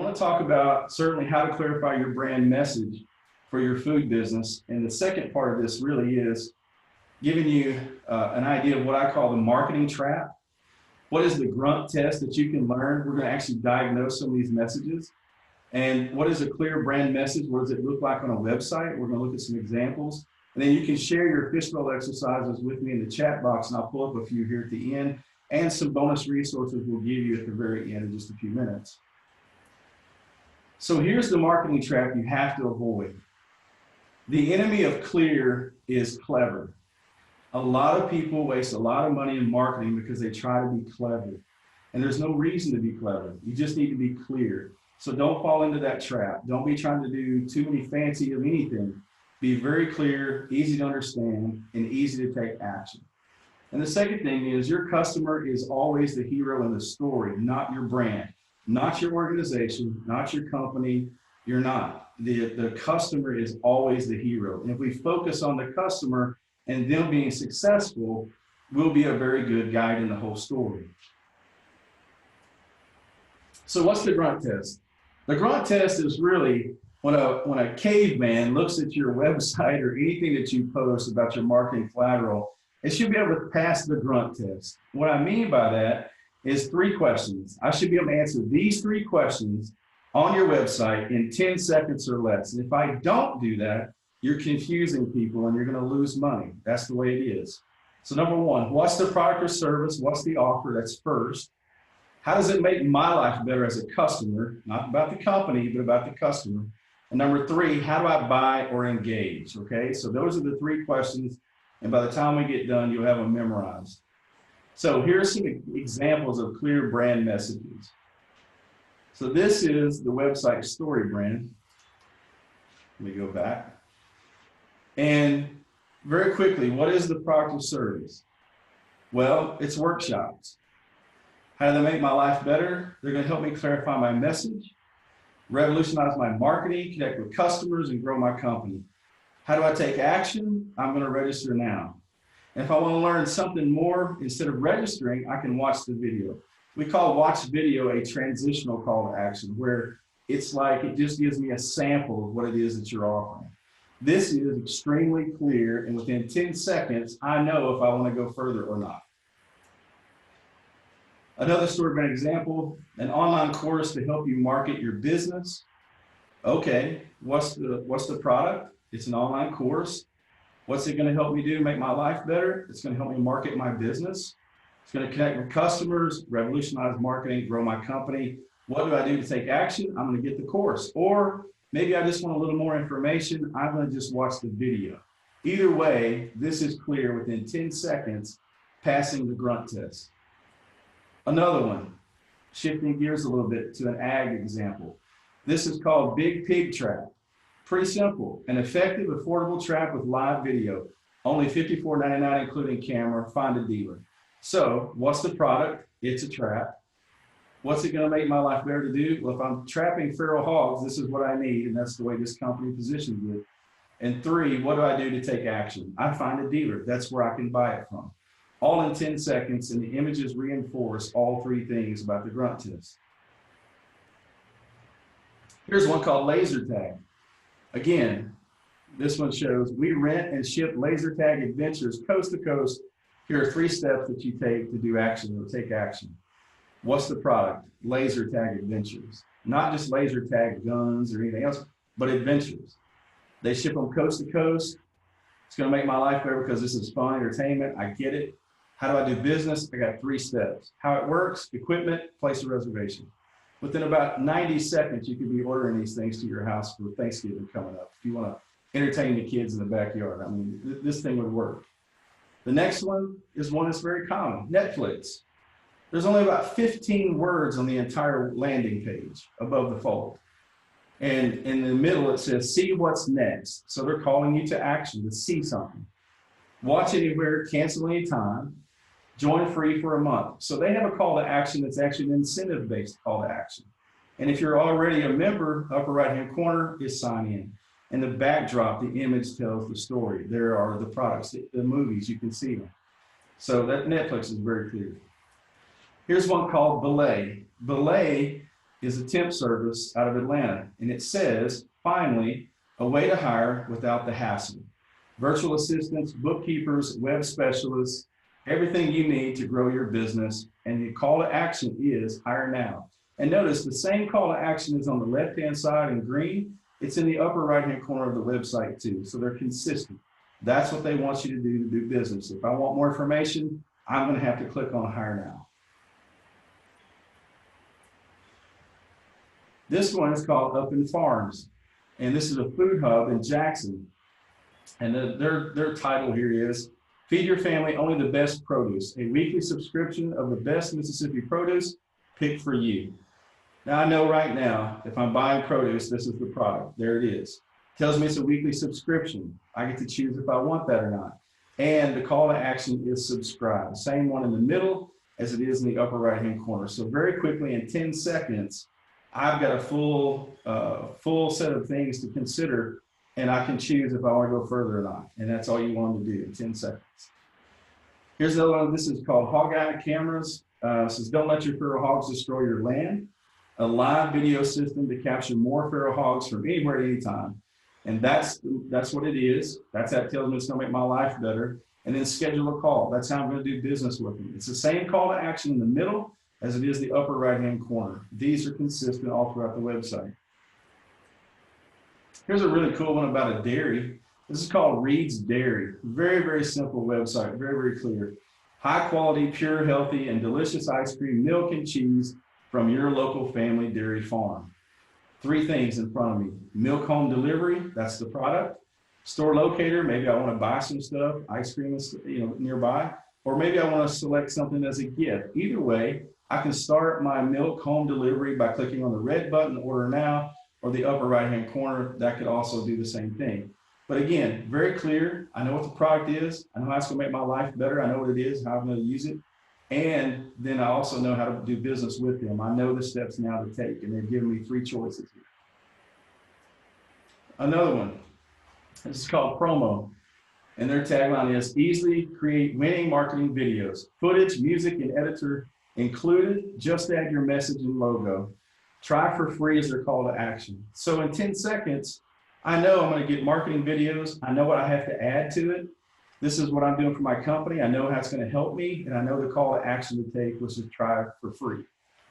want to talk about certainly how to clarify your brand message for your food business. And the second part of this really is giving you an idea of what I call the marketing trap. What is the grunt test that you can learn? We're going to actually diagnose some of these messages. And what is a clear brand message? What does it look like on a website? We're going to look at some examples. And then you can share your fishbowl exercises with me in the chat box, and I'll pull up a few here at the end, and some bonus resources we'll give you at the very end in just a few minutes. So here's the marketing trap you have to avoid. The enemy of clear is clever. A lot of people waste a lot of money in marketing because they try to be clever. And there's no reason to be clever. You just need to be clear. So don't fall into that trap. Don't be trying to do too many fancy of anything. Be very clear, easy to understand, and easy to take action. And the second thing is your customer is always the hero in the story, not your brand, not your organization, not your company. You're not. The customer is always the hero. And if we focus on the customer and them being successful, we'll be a very good guide in the whole story. So what's the grunt test? The grunt test is really when a caveman looks at your website or anything that you post about your marketing collateral, it should be able to pass the grunt test. What I mean by that is 3 questions. I should be able to answer these 3 questions on your website in 10 seconds or less. And if I don't do that, you're confusing people and you're going to lose money. That's the way it is. So number 1, what's the product or service? What's the offer? That's first. How does it make my life better as a customer? Not about the company, but about the customer. And number 3, how do I buy or engage? Okay, so those are the 3 questions. And by the time we get done, you'll have them memorized. So here's some examples of clear brand messages. So this is the website story brand. Let me go back. And very quickly, what is the product or service? Well, it's workshops. How do they make my life better? They're going to help me clarify my message, revolutionize my marketing, connect with customers, and grow my company. How do I take action? I'm going to register now. And if I want to learn something more, instead of registering, I can watch the video. We call watch video a transitional call to action, where it's like it just gives me a sample of what it is that you're offering. This is extremely clear, and within 10 seconds, I know if I want to go further or not. Another story brand example, an online course to help you market your business. Okay, what's the product? It's an online course. What's it going to help me do? Make my life better? It's going to help me market my business. It's going to connect with customers, revolutionize marketing, grow my company. What do I do to take action? I'm going to get the course. Or maybe I just want a little more information. I'm going to just watch the video. Either way, this is clear within 10 seconds, passing the grunt test. Another one, shifting gears a little bit to an ag example. This is called Big Pig Trap. Pretty simple, an effective, affordable trap with live video. Only $54.99 including camera, find a dealer. So what's the product? It's a trap. What's it gonna make my life better to do? Well, if I'm trapping feral hogs, this is what I need, and that's the way this company positions it. And 3, what do I do to take action? I find a dealer, that's where I can buy it from. All in 10 seconds, and the images reinforce all 3 things about the grunt test. Here's one called laser tag. Again, this one shows we rent and ship laser tag adventures coast to coast. Here are 3 steps that you take to do action or take action. What's the product? Laser tag adventures. Not just laser tag guns or anything else, but adventures. They ship them coast to coast. It's going to make my life better because this is fun, entertainment. I get it. How do I do business? I got 3 steps. How it works, equipment, place a reservation. Within about 90 seconds, you could be ordering these things to your house for Thanksgiving coming up. If you want to entertain the kids in the backyard, I mean, this thing would work. The next one is one that's very common, Netflix. There's only about 15 words on the entire landing page above the fold. And in the middle, it says, see what's next. So they're calling you to action, to see something. Watch anywhere, cancel anytime, join free for a month. So they have a call to action that's actually an incentive-based call to action. And if you're already a member, upper right-hand corner is sign in. And the backdrop, the image tells the story. There are the products, the movies, you can see them. So that Netflix is very clear. Here's one called Belay. Belay is a temp service out of Atlanta, and it says, finally, a way to hire without the hassle. Virtual assistants, bookkeepers, web specialists, everything you need to grow your business. And the call to action is hire now. And notice the same call to action is on the left-hand side in green. It's in the upper right-hand corner of the website too. So they're consistent. That's what they want you to do business. If I want more information, I'm going to have to click on hire now. This one is called Up in Farms, and this is a food hub in Jackson. And their title here is Feed Your Family Only the Best Produce, a weekly subscription of the best Mississippi produce picked for you. Now I know right now, if I'm buying produce, this is the product. There it is. Tells me it's a weekly subscription. I get to choose if I want that or not. And the call to action is subscribe. Same one in the middle as it is in the upper right-hand corner. So very quickly, in 10 seconds, I've got a full set of things to consider, and I can choose if I want to go further or not. And that's all you want to do in 10 seconds. Here's another one. This is called Hog Eye Cameras. It says, don't let your feral hogs destroy your land. A live video system to capture more feral hogs from anywhere at any time. And that's what it is. That's how it tells me it's going to make my life better. And then schedule a call. That's how I'm going to do business with them. It's the same call to action in the middle as it is the upper right-hand corner. These are consistent all throughout the website. Here's a really cool one about a dairy. This is called Reed's Dairy. Very, very simple website, very, very clear. High quality, pure, healthy, and delicious ice cream, milk, and cheese from your local family dairy farm. 3 things in front of me. Milk home delivery, that's the product. Store locator, maybe I want to buy some stuff, ice cream is nearby, or maybe I want to select something as a gift. Either way, I can start my milk home delivery by clicking on the red button, order now, or the upper right-hand corner. That could also do the same thing. But again, very clear. I know what the product is. I know how it's going to make my life better. I know what it is, how I'm going to use it. And then I also know how to do business with them. I know the steps now to take, and they've given me 3 choices here. Another one, this is called Promo. And their tagline is easily create winning marketing videos. Footage, music, and editor included. Just add your message and logo. Try for free is their call to action. So in 10 seconds, I know I'm going to get marketing videos. I know what I have to add to it. This is what I'm doing for my company. I know how it's going to help me, and I know the call to action to take, which is try for free.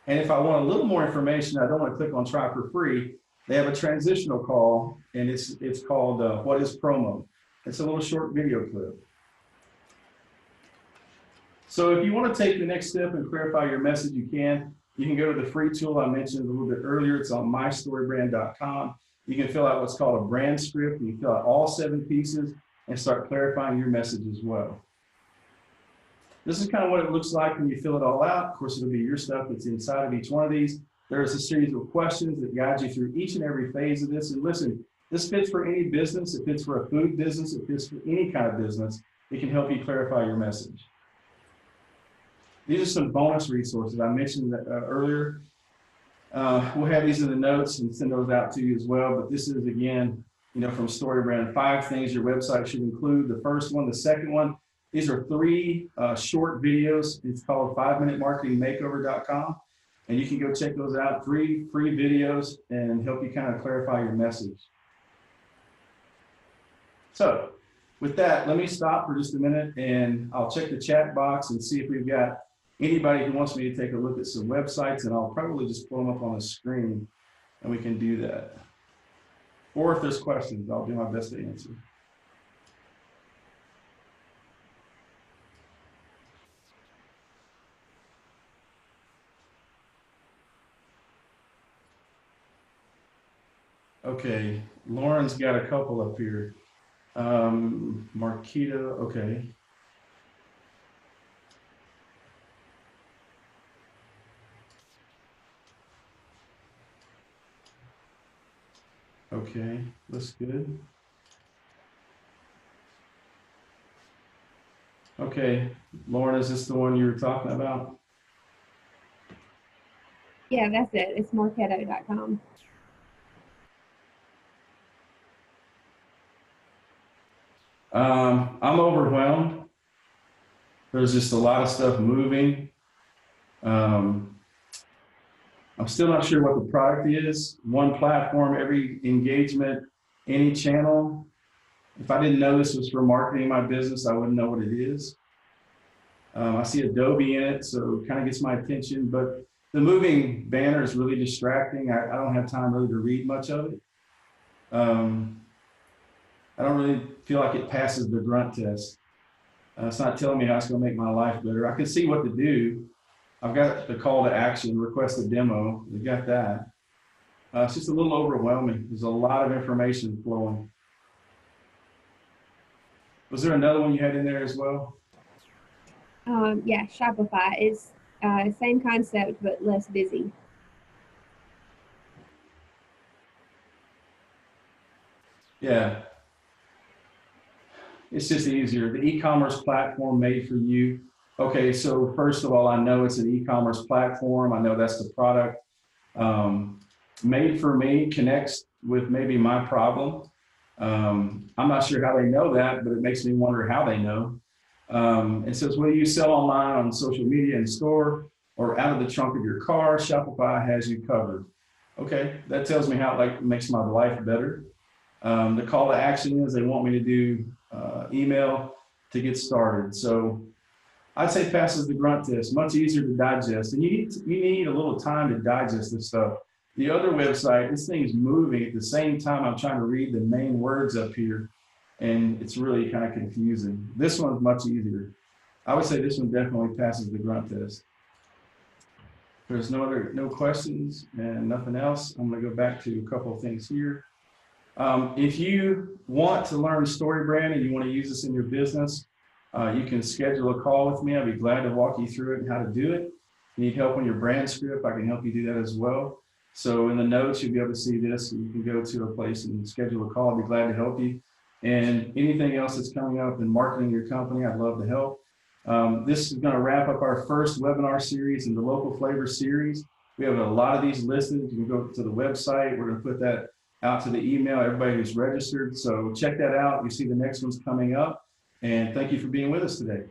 And if I want a little more information, I don't want to click on try for free. They have a transitional call, and it's called What is Promo? It's a little short video clip. So if you want to take the next step and clarify your message, you can. You can go to the free tool I mentioned a little bit earlier. It's on mystorybrand.com. You can fill out what's called a brand script. You can fill out all 7 pieces and start clarifying your message as well. This is kind of what it looks like when you fill it all out. Of course, it'll be your stuff that's inside of each one of these. There is a series of questions that guide you through each and every phase of this. And listen, this fits for any business. It fits for a food business. It fits for any kind of business. It can help you clarify your message. These are some bonus resources I mentioned earlier. We'll have these in the notes and send those out to you as well. But this is, again, from StoryBrand, 5 things your website should include. The first one, the second one, these are 3 short videos. It's called 5minutemarketingmakeover.com. And you can go check those out, 3 free videos, and help you kind of clarify your message. So with that, let me stop for just a minute, and I'll check the chat box and see if we've got anybody who wants me to take a look at some websites, and I'll probably just pull them up on the screen, and we can do that. Or if there's questions, I'll do my best to answer. Okay, Lauren's got a couple up here. Marquita, okay. Okay, looks good. Okay, Lauren, is this the one you were talking about? Yeah, that's it. It's marketo.com. I'm overwhelmed. There's just a lot of stuff moving. I'm still not sure what the product is. One platform, every engagement, any channel. If I didn't know this was for marketing my business, I wouldn't know what it is. I see Adobe in it, so it kind of gets my attention, but the moving banner is really distracting. I don't have time really to read much of it. I don't really feel like it passes the grunt test. It's not telling me how it's going to make my life better. I can see what to do. I've got the call to action, request a demo. We got that. It's just a little overwhelming. There's a lot of information flowing. Was there another one you had in there as well? Yeah, Shopify is same concept but less busy. Yeah, it's just easier. The e-commerce platform made for you. Okay, so first of all, I know it's an e-commerce platform. I know that's the product. Made for me connects with maybe my problem. I'm not sure how they know that, but it makes me wonder how they know. It says, whether you sell online on social media and store or out of the trunk of your car, Shopify has you covered. Okay, that tells me how it like makes my life better. The call to action is they want me to do email to get started. So I'd say passes the grunt test, much easier to digest. And you need a little time to digest this stuff. The other website, this thing's moving at the same time I'm trying to read the main words up here, and it's really kind of confusing. This one's much easier. I would say this one definitely passes the grunt test. If there's no questions and nothing else, I'm going to go back to a couple of things here. If you want to learn StoryBrand and you want to use this in your business, you can schedule a call with me. I'll be glad to walk you through it and how to do it. If you need help on your brand script, I can help you do that as well. So in the notes, you'll be able to see this. You can go to a place and schedule a call. I'll be glad to help you. And anything else that's coming up in marketing your company, I'd love to help. This is going to wrap up our first webinar series in the Local Flavor series. We have a lot of these listed. You can go to the website. We're going to put that out to the email, everybody who's registered. So check that out. You see the next one's coming up. And thank you for being with us today.